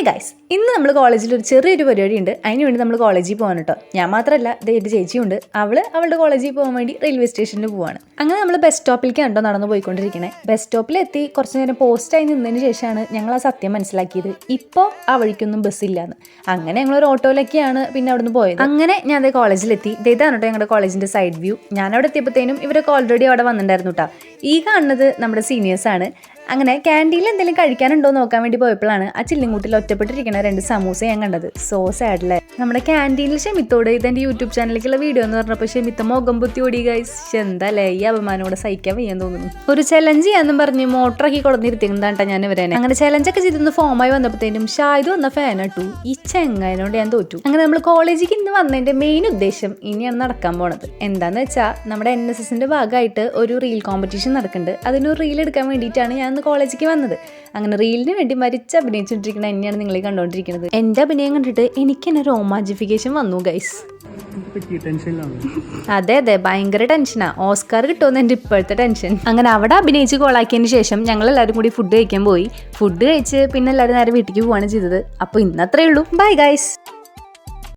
Guys, ഇന്ന് നമ്മൾ കോളേജിൽ ഒരു ചെറിയൊരു പരിപാടി ഉണ്ട്. അതിന് വേണ്ടി നമ്മൾ കോളേജിൽ പോകാൻ കേട്ടോ. ഞാൻ മാത്രമല്ല, എൻ്റെ ചേച്ചിയുണ്ട്. അവളുടെ കോളേജിൽ പോകാൻ വേണ്ടി റെയിൽവേ സ്റ്റേഷനിൽ പോവാണ്. അങ്ങനെ നമ്മൾ ബസ് സ്റ്റോപ്പിലേക്ക് കണ്ടോ നടന്നു പോയിക്കൊണ്ടിരിക്കണേ. ബസ് സ്റ്റോപ്പിലെത്തി കുറച്ച് നേരം പോസ്റ്റായി നിന്നതിന് ശേഷമാണ് ഞങ്ങൾ ആ സത്യം മനസ്സിലാക്കിയത്. ഇപ്പോൾ ആ വഴിക്കൊന്നും ബസ്സില്ലാന്ന്. അങ്ങനെ ഞങ്ങളൊരു ഓട്ടോയിലൊക്കെയാണ് പിന്നെ അവിടെ നിന്ന് പോയത്. അങ്ങനെ ഞാൻ അതേ കോളേജിലെത്തി. ഇതാണ് കേട്ടോ ഞങ്ങളുടെ കോളേജിൻ്റെ സൈഡ് വ്യൂ. ഞാൻ അവിടെ എത്തിയപ്പോഴത്തേനും ഇവരൊക്കെ ഓൾറെഡി അവിടെ വന്നിട്ടുണ്ടായിരുന്നു കേട്ടോ. ഈ കാണുന്നത് നമ്മുടെ സീനിയേഴ്സാണ്. അങ്ങനെ ക്യാൻറ്റീനിൽ എന്തെങ്കിലും കഴിക്കാനുണ്ടോ നോക്കാൻ വേണ്ടി പോയപ്പോഴാണ് ആ ചില്ലിങ്കൂട്ടിൽ ഒറ്റപ്പെട്ടിരിക്കുന്ന 2 സമൂസ ഞാൻ കണ്ടത്. സോ സാഡല്ലേ. നമ്മുടെ ക്യാൻറ്റീനിൽ ഷെമിത്തോട് ഇതെൻ്റെ യൂട്യൂബ് ചാനലിലേക്കുള്ള വീഡിയോ എന്ന് പറഞ്ഞപ്പോൾ ഷെമിത്ത മുഖം ബുദ്ധി ഓടി ഗൈസ്. എന്താല്ലേ ഈ അപമാനോടെ സഹിക്കാൻ വയ്യാൻ തോന്നുന്നു. ഒരു ചലഞ്ച് ചെയ്യാന്നും പറഞ്ഞ് മോട്ടറാക്കി കൊടുത്തിരുത്തിണ്ടാ ഞാൻ ഇവരേനെ. അങ്ങനെ ചലഞ്ചൊക്കെ ചെയ്തൊന്ന് ഫോമായി വന്നപ്പോഴത്തേനും ഷായത് വന്ന ഫാൻ ഇട്ടു. ഈ ചെങ്ങായനോട് ഞാൻ തോറ്റു. അങ്ങനെ നമ്മൾ കോളേജിലേക്ക് ഇന്ന് വന്നതിൻ്റെ മെയിൻ ഉദ്ദേശം ഇനിയാണ് നടക്കാൻ പോണത്. എന്താന്ന് വെച്ചാൽ നമ്മുടെ NSSന്റെ ഭാഗമായിട്ട് ഒരു റീൽ കോമ്പറ്റീഷൻ നടക്കുന്നുണ്ട്. അതിനൊരു റീൽ എടുക്കാൻ വേണ്ടിയിട്ടാണ് ഞാൻ കോളേജിലേക്ക് വന്നത്. അങ്ങനെ റീലിന് വേണ്ടി മരിച്ച് അഭിനയിച്ചുകൊണ്ടിരിക്കുന്ന എന്നെയാണ് നിങ്ങൾ കണ്ടുകൊണ്ടിരിക്കുന്നത്. എൻ്റെ അഭിനയം കണ്ടിട്ട് എനിക്ക് തന്നെ റോമാഞ്ചിഫിക്കേഷൻ വന്നു ഗൈസ്. അതെ ഭയങ്കര ടെൻഷനാ. ഓസ്കാർ കിട്ടുമെന്ന് എൻ്റെ ഇപ്പോഴത്തെ ടെൻഷൻ. അങ്ങനെ അവിടെ അഭിനയിച്ച് കോളാക്കിയതിന് ശേഷം ഞങ്ങൾ എല്ലാവരും കൂടി ഫുഡ് കഴിക്കാൻ പോയി. ഫുഡ് കഴിച്ച് പിന്നെ എല്ലാവരും നേരെ വീട്ടിലേക്ക് പോവാണ് ചെയ്തത്. അപ്പോൾ ഇന്നത്രേ ഉള്ളൂ. Bye guys.